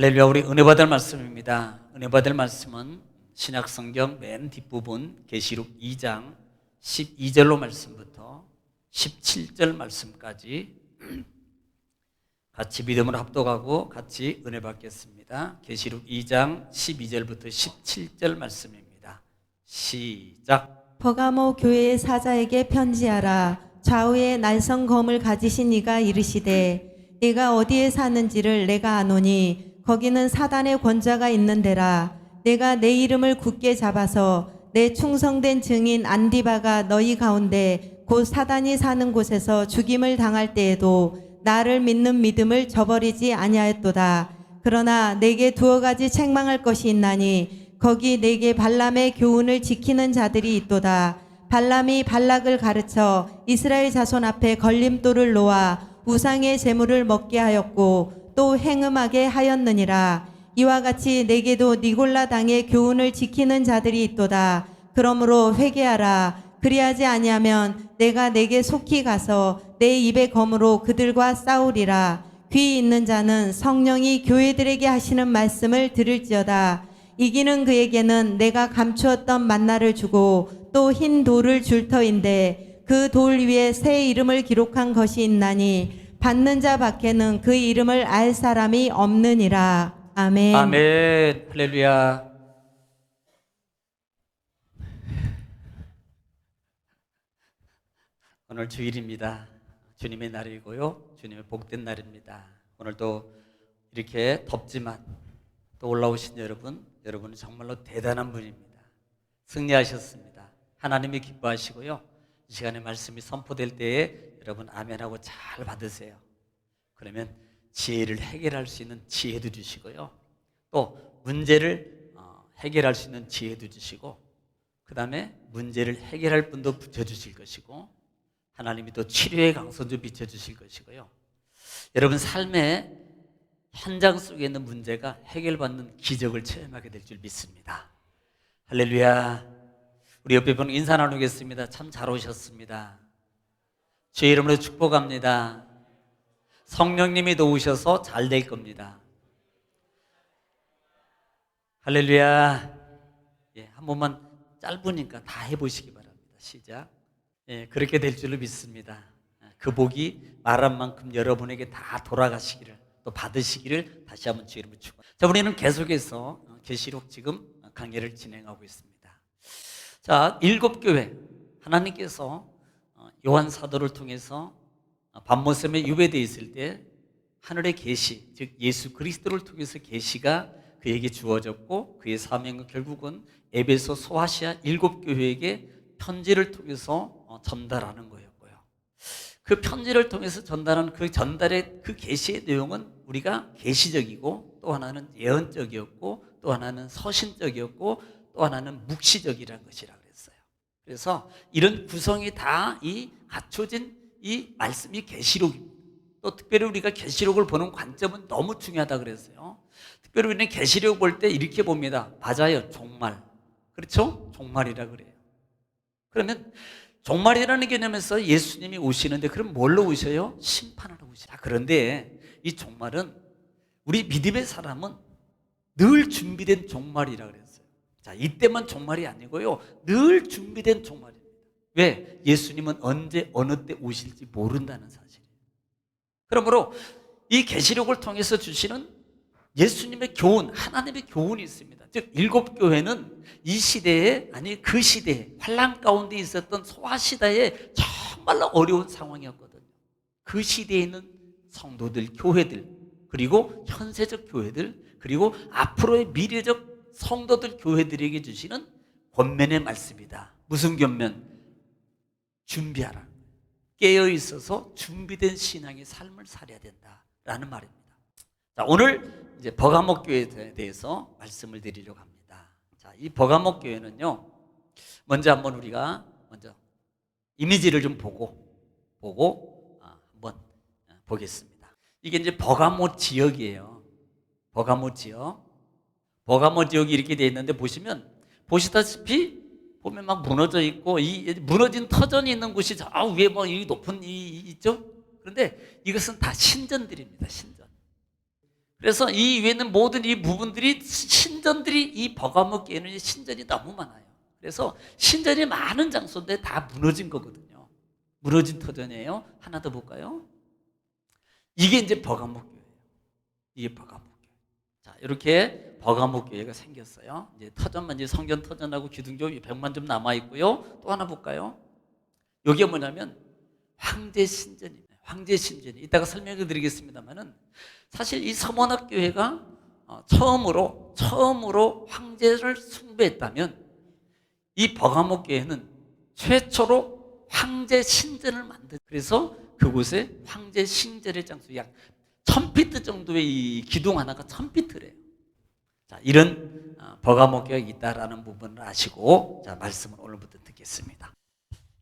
할렐루야. 우리 은혜 받을 말씀입니다. 은혜 받을 말씀은 신약 성경 맨 뒷부분 계시록 2장 12절로 말씀부터 17절 말씀까지 같이 믿음으로 합독하고 같이 은혜 받겠습니다. 계시록 2장 12절부터 17절 말씀입니다. 시작. 버가모 교회의 사자에게 편지하라. 좌우에 날선 검을 가지신 이가 이르시되 네가 어디에 사는지를 내가 아노니 거기는 사단의 권좌가 있는 데라. 내가 내 이름을 굳게 잡아서 내 충성된 증인 안디바가 너희 가운데 곧 사단이 사는 곳에서 죽임을 당할 때에도 나를 믿는 믿음을 저버리지 아니하였도다. 그러나 내게 두어 가지 책망할 것이 있나니 거기 내게 발람의 교훈을 지키는 자들이 있도다. 발람이 발락을 가르쳐 이스라엘 자손 앞에 걸림돌을 놓아 우상의 제물을 먹게 하였고 또 행음하게 하였느니라. 이와 같이 내게도 니골라 당의 교훈을 지키는 자들이 있도다. 그러므로 회개하라. 그리하지 아니하면 내가 내게 속히 가서 내 입의 검으로 그들과 싸우리라. 귀 있는 자는 성령이 교회들에게 하시는 말씀을 들을지어다. 이기는 그에게는 내가 감추었던 만나를 주고 또 흰 돌을 줄 터인데 그 돌 위에 새 이름을 기록한 것이 있나니 받는 자 밖에는 그 이름을 알 사람이 없느니라. 아멘. 아멘. 할렐루야. 오늘 주일입니다. 주님의 날이고요. 주님의 복된 날입니다. 오늘도 이렇게 덥지만 또 올라오신 여러분은 정말로 대단한 분입니다. 승리하셨습니다. 하나님이 기뻐하시고요. 이 시간에 말씀이 선포될 때에 여러분 아멘하고 잘 받으세요. 그러면 지혜를 해결할 수 있는 지혜도 주시고요. 또 문제를 해결할 수 있는 지혜도 주시고 그 다음에 문제를 해결할 분도 붙여주실 것이고 하나님이 또 치료의 강선도 비춰주실 것이고요. 여러분 삶의 현장 속에 있는 문제가 해결받는 기적을 체험하게 될 줄 믿습니다. 할렐루야. 우리 옆에 분 인사 나누겠습니다. 참 잘 오셨습니다. 주의 이름으로 축복합니다. 성령님이 도우셔서 잘 될 겁니다. 할렐루야. 한 번만 짧으니까 다 해보시기 바랍니다. 시작. 그렇게 될 줄로 믿습니다. 그 복이 말한 만큼 여러분에게 다 돌아가시기를 또 받으시기를 다시 한번 주의 이름으로 축복합니다. 자, 우리는 계속해서 계시록 지금 강의를 진행하고 있습니다. 자, 7교회 하나님께서 요한 사도를 통해서 반모섬에 유배되어 있을 때 하늘의 계시, 즉 예수 그리스도를 통해서 계시가 그에게 주어졌고 그의 사명은 결국은 에베소 소아시아 7교회에게 편지를 통해서 전달하는 거였고요. 그 편지를 통해서 전달하는 그 전달의 그 계시의 내용은 우리가 계시적이고 또 하나는 예언적이었고 또 하나는 서신적이었고 또 하나는 묵시적이라는 것이라 그랬어요. 그래서 이런 구성이 다 이 갖춰진 이 말씀이 계시록입니다. 또 특별히 우리가 계시록을 보는 관점은 너무 중요하다 그랬어요. 특별히 우리는 계시록 볼 때 이렇게 봅니다. 맞아요. 종말. 그렇죠? 종말이라 그래요. 그러면 종말이라는 개념에서 예수님이 오시는데 그럼 뭘로 오셔요? 심판하러 오시라. 그런데 이 종말은 우리 믿음의 사람은 늘 준비된 종말이라 그랬어요. 자, 이때만 종말이 아니고요. 늘 준비된 종말입니다. 왜? 예수님은 언제 어느 때 오실지 모른다는 사실이에요. 그러므로 이 계시록을 통해서 주시는 예수님의 교훈, 하나님의 교훈이 있습니다. 즉 7교회는 이 시대에 아니 그 시대에 환난 가운데 있었던 소아시다에 정말로 어려운 상황이었거든요. 그 시대에 있는 성도들, 교회들 그리고 현세적 교회들 그리고 앞으로의 미래적 성도들 교회들에게 주시는 권면의 말씀이다. 무슨 권면? 준비하라. 깨어있어서 준비된 신앙의 삶을 살아야 된다라는 말입니다. 자, 오늘 이제 버가모 교회에 대해서 말씀을 드리려고 합니다. 자, 이 버가모 교회는요, 먼저 한번 우리가 이미지를 좀 보고 한번 보겠습니다. 이게 이제 버가모 지역이에요. 버가모 지역. 버가모 지역이 이렇게 되어 있는데 보시다시피 보면 막 무너져 있고 이 무너진 터전이 있는 곳이 저 위에 뭐 이 높은 이 있죠? 그런데 이것은 다 신전들입니다. 신전. 그래서 이 위에 있는 모든 이 부분들이 신전들이 이 버가모 교회는 신전이 너무 많아요. 그래서 신전이 많은 장소인데 다 무너진 거거든요. 무너진 터전이에요. 하나 더 볼까요? 이게 이제 버가모 교회예요. 이게 버가모 교회. 자, 이렇게 버가모 교회가 생겼어요. 이제 터전만 이제 성전 터전하고 기둥조 100만 좀 남아 있고요. 또 하나 볼까요? 이게 뭐냐면 황제 신전입니다. 황제 신전이 이따가 설명해 드리겠습니다만은 사실 이 서머나 교회가 처음으로 황제를 숭배했다면 이 버가모 교회는 최초로 황제 신전을 만든, 그래서 그곳에 황제 신전의 장소 약 1000피트 정도의 이 기둥 하나가 1000피트래요. 자, 이런 버가모 교회가 있다라는 부분을 아시고, 자, 말씀을 오늘부터 듣겠습니다.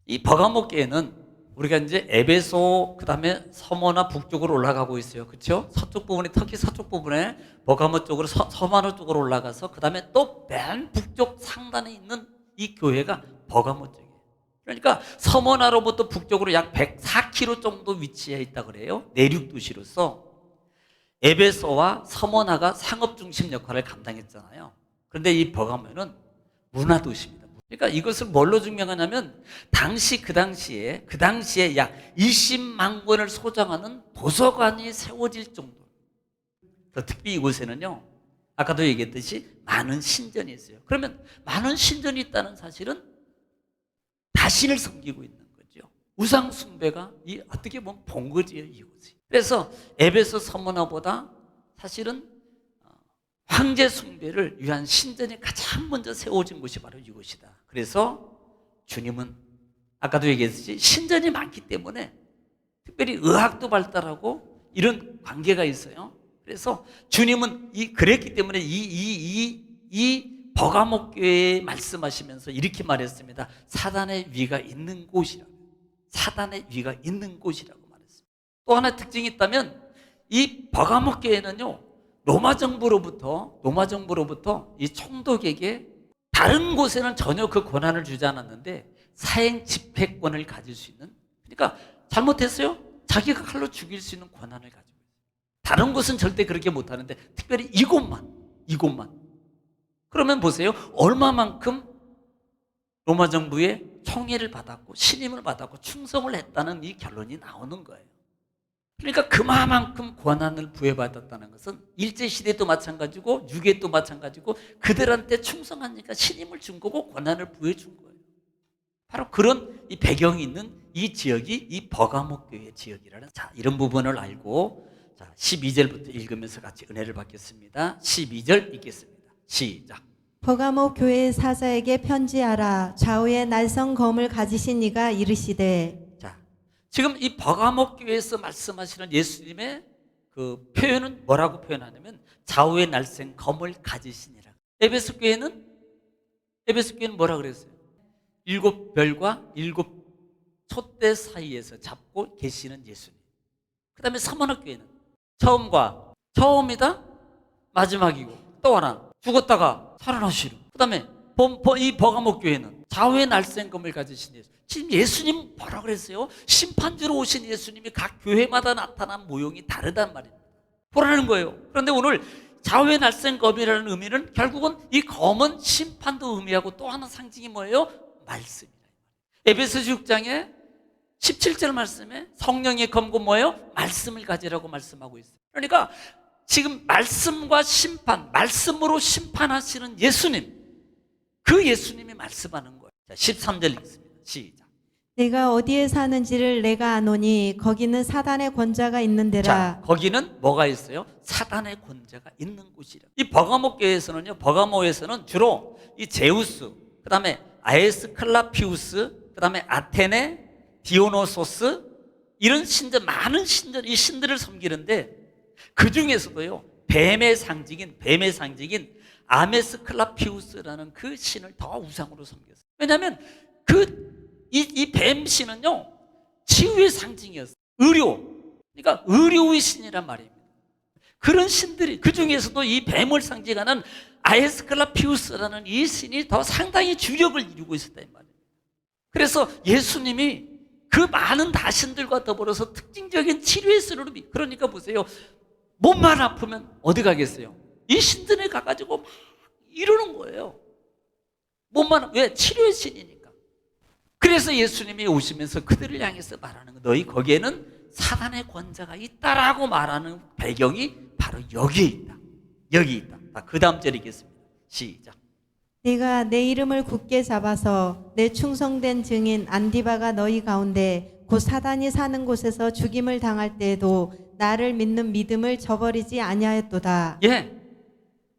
이 버가모 교회는 우리가 이제 에베소, 그 다음에 서머나 북쪽으로 올라가고 있어요. 그렇죠? 서쪽 부분에, 터키 서쪽 부분에 버가모 쪽으로 서머나 쪽으로 올라가서 그 다음에 또 맨 북쪽 상단에 있는 이 교회가 버가모 쪽이에요. 그러니까 서머나로부터 북쪽으로 약 104km 정도 위치해 있다 그래요. 내륙 도시로서 에베소와 서머나가 상업 중심 역할을 감당했잖아요. 그런데 이 버가모는 문화 도시입니다. 그러니까 이것을 뭘로 증명하냐면 그 당시에 약 20만 권을 소장하는 도서관이 세워질 정도. 특히 이곳에는요, 아까도 얘기했듯이 많은 신전이 있어요. 그러면 많은 신전이 있다는 사실은 자신을 섬기고 있는 거죠. 우상 숭배가 어떻게 보면 본거지예요, 이곳이. 그래서 에베소 서머나보다 사실은 황제 숭배를 위한 신전이 가장 먼저 세워진 곳이 바로 이곳이다. 그래서 주님은 아까도 얘기했듯이 신전이 많기 때문에 특별히 의학도 발달하고 이런 관계가 있어요. 그래서 주님은 그랬기 때문에 이 버가모 교회에 말씀하시면서 이렇게 말했습니다. 사단의 위가 있는 곳이라고. 사단의 위가 있는 곳이라고 말했습니다. 또 하나 특징이 있다면 이 버가모 교회는요, 로마 정부로부터 이 총독에게 다른 곳에는 전혀 그 권한을 주지 않았는데 사행 집회권을 가질 수 있는, 그러니까 잘못했어요? 자기가 칼로 죽일 수 있는 권한을 가지고 있어요. 다른 곳은 절대 그렇게 못하는데 특별히 이곳만. 그러면 보세요. 얼마만큼 로마 정부의 총애를 받았고 신임을 받았고 충성을 했다는 이 결론이 나오는 거예요. 그러니까 그만큼 권한을 부여받았다는 것은 일제시대도 마찬가지고 유괴도 마찬가지고 그들한테 충성하니까 신임을 준 거고 권한을 부여준 거예요. 바로 그런 이 배경이 있는 이 지역이 이 버가모 교회 지역이라는, 자, 이런 부분을 알고, 자, 12절부터 읽으면서 같이 은혜를 받겠습니다. 12절 읽겠습니다. 시작. 버가모 교회 사자에게 편지하라. 좌우에 날선 검을 가지신 이가 이르시되. 지금 이 버가모 교회에서 말씀하시는 예수님의 그 표현은 뭐라고 표현하냐면 좌우에 날쌘 검을 가지시니라. 에베소 교회는 뭐라 그랬어요? 7별과 7촛대 사이에서 잡고 계시는 예수님. 그 다음에 서머나 교회는 처음이다 마지막이고, 또 하나 죽었다가 살아나시는. 그 다음에 이 버가모 교회는 좌우에 날쌘 검을 가지신 예수. 지금 예수님 뭐라 그랬어요? 심판주로 오신 예수님이 각 교회마다 나타난 모형이 다르단 말입니다. 보라는 거예요. 그런데 오늘 좌우에 날쌘 검이라는 의미는 결국은 이 검은 심판도 의미하고 또 하나 상징이 뭐예요? 말씀이에요. 에베소 6장에 17절 말씀에 성령의 검고 뭐예요? 말씀을 가지라고 말씀하고 있어요. 그러니까 지금 말씀과 심판, 말씀으로 심판하시는 예수님, 그 예수님이 말씀하는 거예요. 자, 13절 읽습니다. 시작. 내가 어디에 사는지를 내가 아노니 거기는 사단의 권자가 있는 데라. 자, 거기는 뭐가 있어요? 사단의 권자가 있는 곳이라. 이 버가모 교회에서는요, 버가모에서는 주로 이 제우스, 그 다음에 아에스클라피우스, 그 다음에 아테네, 디오노소스, 이런 신전, 많은 신전, 이 신들을 섬기는데 그 중에서도요, 뱀의 상징인 아메스클라피우스라는 그 신을 더 우상으로 섬겼어요. 왜냐하면 이 뱀신은요, 치유의 상징이었어요. 그러니까 의료의 신이란 말입니다. 그런 신들이, 그 중에서도 이 뱀을 상징하는 아에스클라피우스라는 이 신이 더 상당히 주력을 이루고 있었단 말입니다. 그래서 예수님이 그 많은 다신들과 더불어서 특징적인 치료의 신으로, 그러니까 보세요. 몸만 아프면 어디 가겠어요? 이 신전에 가가지고 막 이러는 거예요. 왜? 치료의 신이니까. 그래서 예수님이 오시면서 그들을 향해서 말하는 거, 너희 거기에는 사단의 권자가 있다라고 말하는 배경이 바로 여기에 있다. 여기 있다. 그 다음 절 읽겠습니다. 시작. 네가 내 이름을 굳게 잡아서 내 충성된 증인 안디바가 너희 가운데 곧 사단이 사는 곳에서 죽임을 당할 때에도 나를 믿는 믿음을 저버리지 아니하였도다. 예.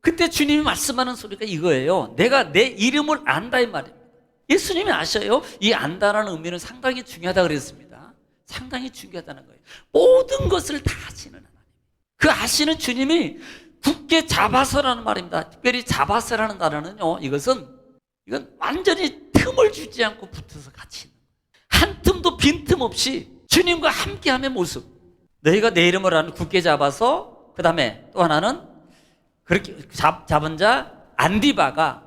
그때 주님이 말씀하는 소리가 이거예요. 내가 내 이름을 안다 이 말입니다. 예수님이 아셔요. 이 안다라는 의미는 상당히 중요하다 그랬습니다. 상당히 중요하다는 거예요. 모든 것을 다 아시는 하나님. 그 아시는 주님이 굳게 잡아서라는 말입니다. 특별히 잡아서라는 단어는요, 이건 완전히 틈을 주지 않고 붙어서 같이 있는 거예요. 한 틈도 빈틈 없이 주님과 함께함의 모습. 너희가 내 이름을 아는 굳게 잡아서, 그 다음에 또 하나는 그렇게 잡은 자 안디바가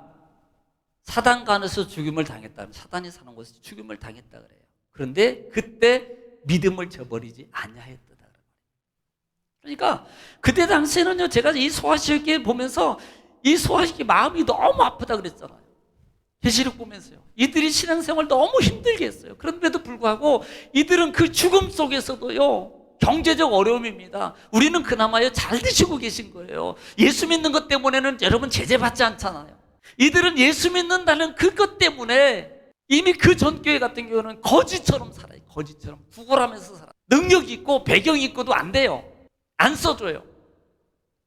사단간에서 죽임을 당했다. 사단이 사는 곳에서 죽임을 당했다 그래요. 그런데 그때 믿음을 저버리지 아니하였다. 그러니까 그때 당시에는요, 제가 이 소아시기 보면서 이 소아시기 마음이 너무 아프다 그랬잖아요. 계시록 보면서요. 이들이 신앙생활 너무 힘들게 했어요. 그런데도 불구하고 이들은 그 죽음 속에서도요, 경제적 어려움입니다. 우리는 그나마요 잘 드시고 계신 거예요. 예수 믿는 것 때문에는 여러분 제재받지 않잖아요. 이들은 예수 믿는다는 그것 때문에 이미 그 전교회 같은 경우는 거지처럼 살아요. 거지처럼 구걸하면서 살아요. 능력이 있고 배경이 있고도 안 돼요. 안 써줘요.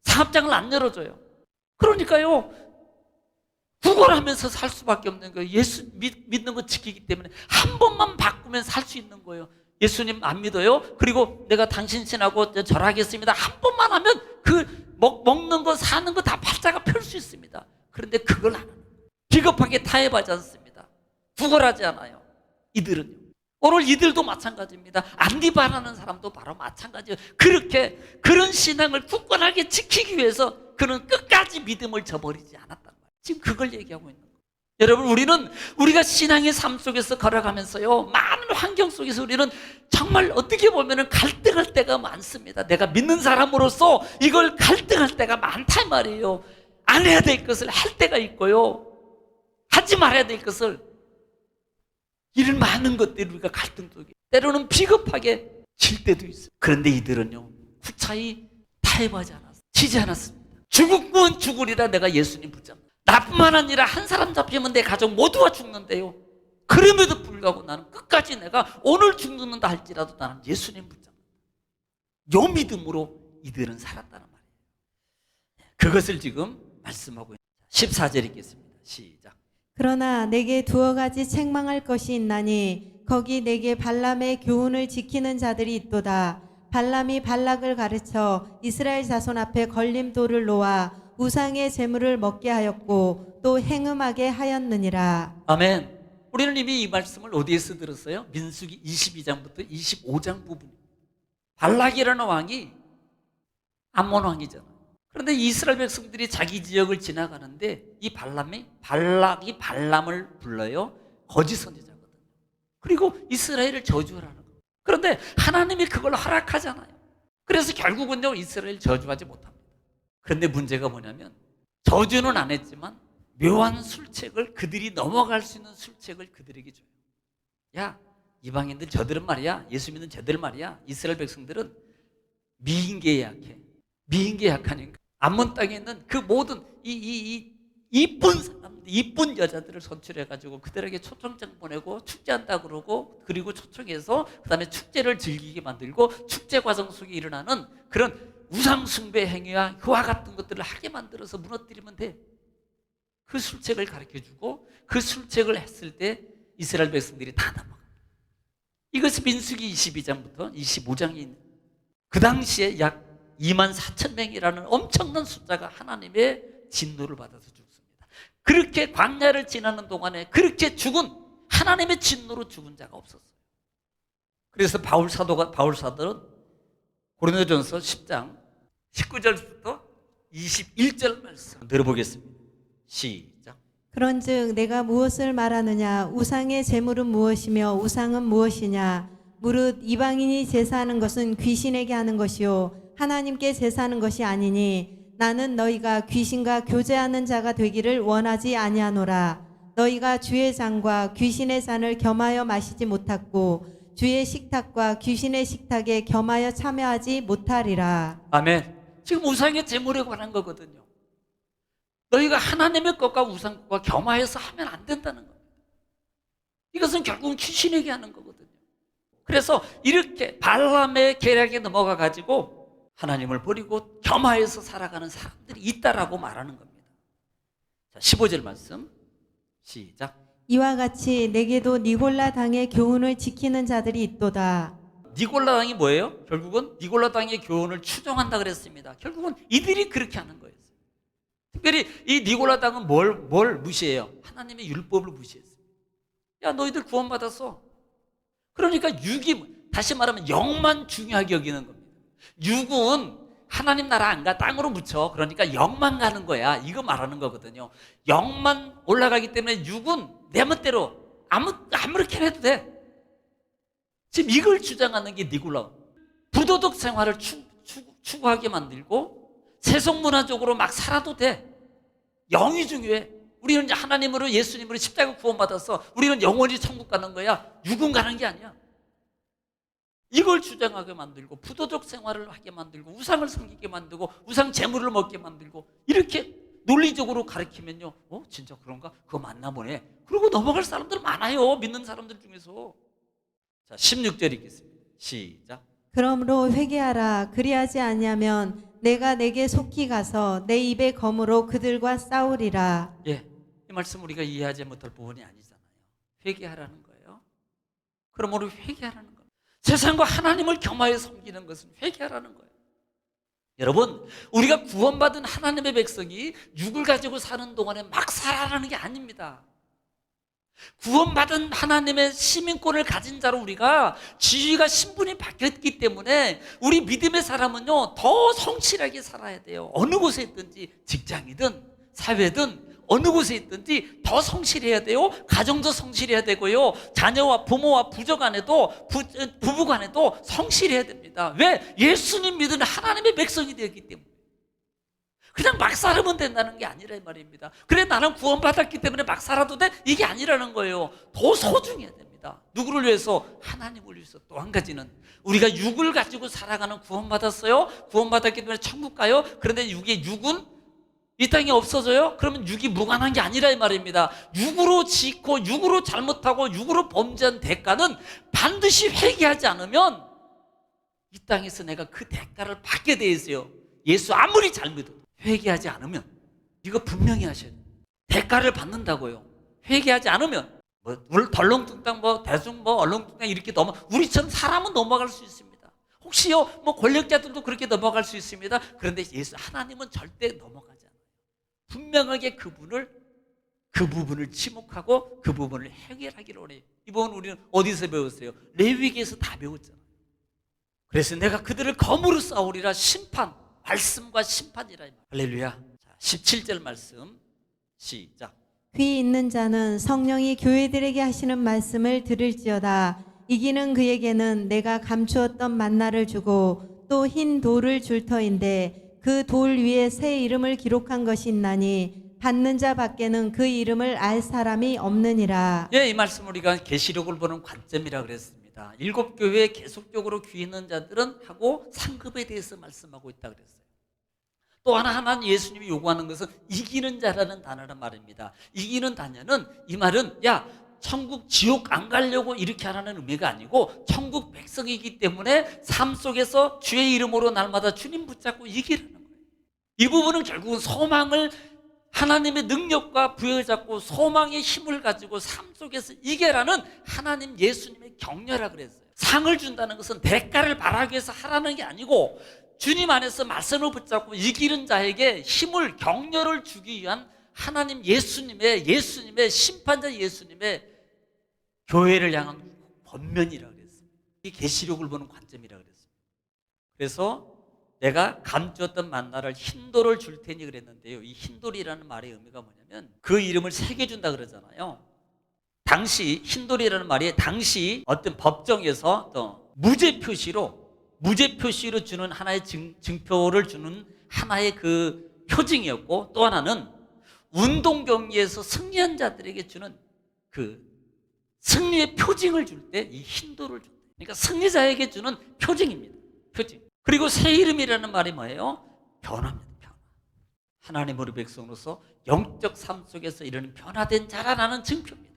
사업장을 안 열어줘요. 그러니까요, 구걸하면서 살 수밖에 없는 거예요. 예수 믿는 거 지키기 때문에 한 번만 바꾸면 살 수 있는 거예요. 예수님 안 믿어요? 그리고 내가 당신 신하고 절하겠습니다. 한 번만 하면 그 먹는 거 사는 거 다 팔자가 펼 수 있습니다. 그런데 그걸 안 합니다. 비겁하게 타협하지 않습니다. 구걸하지 않아요. 이들은요. 오늘 이들도 마찬가지입니다. 안디바라는 사람도 바로 마찬가지예요. 그렇게 그런 신앙을 굳건하게 지키기 위해서 그는 끝까지 믿음을 저버리지 않았단 말이에요. 지금 그걸 얘기하고 있는 거예요. 여러분, 우리가 신앙의 삶 속에서 걸어가면서요, 많은 환경 속에서 우리는 정말 어떻게 보면 갈등할 때가 많습니다. 내가 믿는 사람으로서 이걸 갈등할 때가 많다 이 말이에요. 안 해야 될 것을 할 때가 있고요, 하지 말아야 될 것을, 이런 많은 것들이 우리가 갈등 속에 때로는 비겁하게 질 때도 있어요. 그런데 이들은요, 구차히 타협하지 않았어요. 지지 않았습니다. 죽으면 죽으리라 내가 예수님 붙잡는다. 나뿐만 아니라 한 사람 잡히면 내 가족 모두가 죽는데요, 그럼에도 불구하고 나는 끝까지 내가 오늘 죽는다 할지라도 나는 예수님 붙잡는다. 요 믿음으로 이들은 살았다는 말이에요. 그것을 지금 말씀하고 있습니다. 14절 읽겠습니다. 시작. 그러나 내게 두어 가지 책망할 것이 있나니 거기 내게 발람의 교훈을 지키는 자들이 있도다. 발람이 발락을 가르쳐 이스라엘 자손 앞에 걸림돌을 놓아 우상의 제물을 먹게 하였고 또 행음하게 하였느니라. 아멘. 우리는 이미 이 말씀을 어디에서 들었어요? 민수기 22장부터 25장 부분. 발락이라는 왕이 암몬 왕이잖아요. 그런데 이스라엘 백성들이 자기 지역을 지나가는데 이 발락이 발람을 불러요. 거짓 선지자거든요. 그리고 이스라엘을 저주하라는 거예요. 그런데 하나님이 그걸 허락하잖아요. 그래서 결국은요, 이스라엘 저주하지 못합니다. 그런데 문제가 뭐냐면 저주는 안 했지만 묘한 술책을, 그들이 넘어갈 수 있는 술책을 그들에게 줘요. 야, 이방인들 저들은 말이야, 예수 믿는 저들 말이야, 이스라엘 백성들은 미인계에 약해. 미인계에 약하니까 암몬 땅에 있는 그 모든 이쁜 사람들, 이쁜 여자들을 선출해가지고 그들에게 초청장 보내고 축제한다 그러고, 그리고 초청해서 그 다음에 축제를 즐기게 만들고 축제 과정 속에 일어나는 그런 우상숭배 행위와 그와 같은 것들을 하게 만들어서 무너뜨리면 돼. 그 술책을 가르쳐주고 그 술책을 했을 때 이스라엘 백성들이 다 넘어가. 이것이 민수기 22장부터 25장인 그 당시에 약 24,000명이라는 엄청난 숫자가 하나님의 진노를 받아서 죽습니다. 그렇게 광야를 지나는 동안에 그렇게 죽은, 하나님의 진노로 죽은 자가 없었어요. 그래서 바울 사도는 고린도전서 10장 19절부터 21절 말씀 들어보겠습니다. 시작. 그런즉 내가 무엇을 말하느냐? 우상의 제물은 무엇이며 우상은 무엇이냐? 무릇 이방인이 제사하는 것은 귀신에게 하는 것이요 하나님께 제사하는 것이 아니니 나는 너희가 귀신과 교제하는 자가 되기를 원하지 아니하노라. 너희가 주의 잔과 귀신의 잔을 겸하여 마시지 못하고 주의 식탁과 귀신의 식탁에 겸하여 참여하지 못하리라. 아멘. 지금 우상의 제물에 관한 거거든요. 너희가 하나님의 것과 우상 것과 겸하여서 하면 안 된다는 겁니다. 이것은 결국은 귀신에게 하는 거거든요. 그래서 이렇게 발람의 계략에 넘어가 가지고 하나님을 버리고 겸하여서 살아가는 사람들이 있다라고 말하는 겁니다. 자, 15절 말씀 시작. 이와 같이 내게도 니골라 당의 교훈을 지키는 자들이 있도다. 니골라 당이 뭐예요? 결국은 니골라 당의 교훈을 추종한다 그랬습니다. 결국은 이들이 그렇게 하는 거예요. 특별히 이 니골라 당은 뭘 무시해요? 하나님의 율법을 무시했어요. 야, 너희들 구원받았어. 그러니까 육이, 다시 말하면 영만 중요하게 여기는 겁니다. 육은 하나님 나라 안 가, 땅으로 묻혀. 그러니까 영만 가는 거야. 이거 말하는 거거든요. 영만 올라가기 때문에 육은 내 멋대로 아무렇게나 해도 돼. 지금 이걸 주장하는 게 니골라. 부도덕 생활을 추구하게 만들고 세속문화적으로 막 살아도 돼. 영이 중요해. 우리는 이제 하나님으로 예수님으로 십자가 구원받아서 우리는 영원히 천국 가는 거야. 육은 가는 게 아니야. 이걸 주장하게 만들고 부도덕 생활을 하게 만들고 우상을 섬기게 만들고 우상 제물을 먹게 만들고 이렇게 논리적으로 가르치면요, 진짜 그런가? 그거 맞나 보네. 그러고 넘어갈 사람들 많아요. 믿는 사람들 중에서. 자, 16절 읽겠습니다. 시작. 그러므로 회개하라. 그리하지 아니하면 내가 내게 속히 가서 내 입의 검으로 그들과 싸우리라. 예, 이 말씀 우리가 이해하지 못할 부분이 아니잖아요. 회개하라는 거예요. 그러므로 회개하라는 거예요. 세상과 하나님을 겸하여 섬기는 것은 회개하라는 거예요. 여러분, 우리가 구원받은 하나님의 백성이 육을 가지고 사는 동안에 막 살아라는 게 아닙니다. 구원받은 하나님의 시민권을 가진 자로 우리가 지위가 신분이 바뀌었기 때문에 우리 믿음의 사람은요, 더 성실하게 살아야 돼요. 어느 곳에 있든지, 직장이든 사회든 어느 곳에 있든지 더 성실해야 돼요. 가정도 성실해야 되고요. 자녀와 부모와 부족 간에도 부부 간에도 성실해야 됩니다. 왜? 예수님 믿는 하나님의 백성이 되었기 때문에. 그냥 막 살면 된다는 게 아니라 이 말입니다. 그래, 나는 구원받았기 때문에 막 살아도 돼? 이게 아니라는 거예요. 더 소중해야 됩니다. 누구를 위해서? 하나님을 위해서. 또 한 가지는 우리가 육을 가지고 살아가는 구원받았어요. 구원받았기 때문에 천국 가요. 그런데 육은 이 땅에 없어져요? 그러면 육이 무관한 게 아니라 이 말입니다. 육으로 짓고 육으로 잘못하고 육으로 범죄한 대가는 반드시 회개하지 않으면 이 땅에서 내가 그 대가를 받게 돼 있어요. 예수 아무리 잘 믿어도 회개하지 않으면, 이거 분명히 하셔야 돼요. 대가를 받는다고요. 회개하지 않으면 덜렁뚱땅 대충 얼렁뚱땅 이렇게 우리처럼 사람은 넘어갈 수 있습니다. 혹시요 권력자들도 그렇게 넘어갈 수 있습니다. 그런데 하나님은 절대 넘어가지 않아요. 분명하게 그 부분을 지목하고 그 부분을 해결하기를 원해요. 이 부분 우리는 어디서 배웠어요? 레위기에서 다 배웠잖아요. 그래서 내가 그들을 검으로 싸우리라. 심판, 말씀과 심판이라. 할렐루야. 자, 17절 말씀 시작. 귀 있는 자는 성령이 교회들에게 하시는 말씀을 들을지어다. 이기는 그에게는 내가 감추었던 만나를 주고 또 흰 돌을 줄 터인데 그 돌 위에 새 이름을 기록한 것이 있나니 받는 자 밖에는 그 이름을 알 사람이 없느니라. 예, 이 말씀 우리가 계시록을 보는 관점이라 그랬습니다. 7교회에 계속적으로 귀 있는 자들은 하고 상급에 대해서 말씀하고 있다 그랬어요. 또 하나는 예수님이 요구하는 것은 이기는 자라는 단어란 말입니다. 이기는 단어는, 이 말은 천국 지옥 안 가려고 이렇게 하라는 의미가 아니고 천국 백성이기 때문에 삶 속에서 주의 이름으로 날마다 주님 붙잡고 이기라는 거예요. 이 부분은 결국은 소망을, 하나님의 능력과 부여를 잡고 소망의 힘을 가지고 삶 속에서 이겨라는 하나님 예수님의 격려라 그랬어요. 상을 준다는 것은 대가를 바라기 위해서 하라는 게 아니고 주님 안에서 말씀을 붙잡고 이기는 자에게 힘을, 격려를 주기 위한 하나님 예수님의 심판자 예수님의 교회를 향한 권면이라 그랬어요. 이 계시록을 보는 관점이라 그랬어요. 그래서 내가 감추었던 만나를 흰돌을 줄 테니 그랬는데요. 이 흰돌이라는 말의 의미가 뭐냐면 그 이름을 새겨준다 그러잖아요. 당시 흰돌이라는 말이 당시 어떤 법정에서 또 무죄 표시로 무죄 표시로 주는 하나의 증표를 주는 하나의 그 표징이었고, 또 하나는 운동 경기에서 승리한 자들에게 주는 그 승리의 표징을 줄 때 이 흰돌을 줬다. 그러니까 승리자에게 주는 표징입니다. 표징. 그리고 새 이름이라는 말이 뭐예요? 변화입니다. 변화. 하나님 우리 백성으로서 영적 삶 속에서 이르는 변화된 자라라는 증표입니다.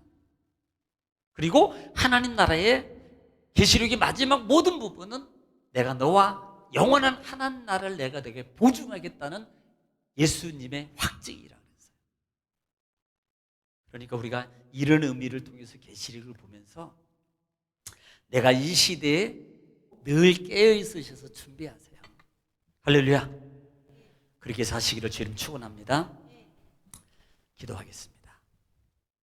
그리고 하나님 나라의 계시록의 마지막 모든 부분은 내가 너와 영원한 하나님 나라를 내가 너에게 보증하겠다는 예수님의 확증이라고 했어요. 그러니까 우리가 이런 의미를 통해서 계시록을 보면서 내가 이 시대에 늘 깨어 있으셔서 준비하세요. 할렐루야. 그렇게 사시기를 주님 축원합니다. 기도하겠습니다.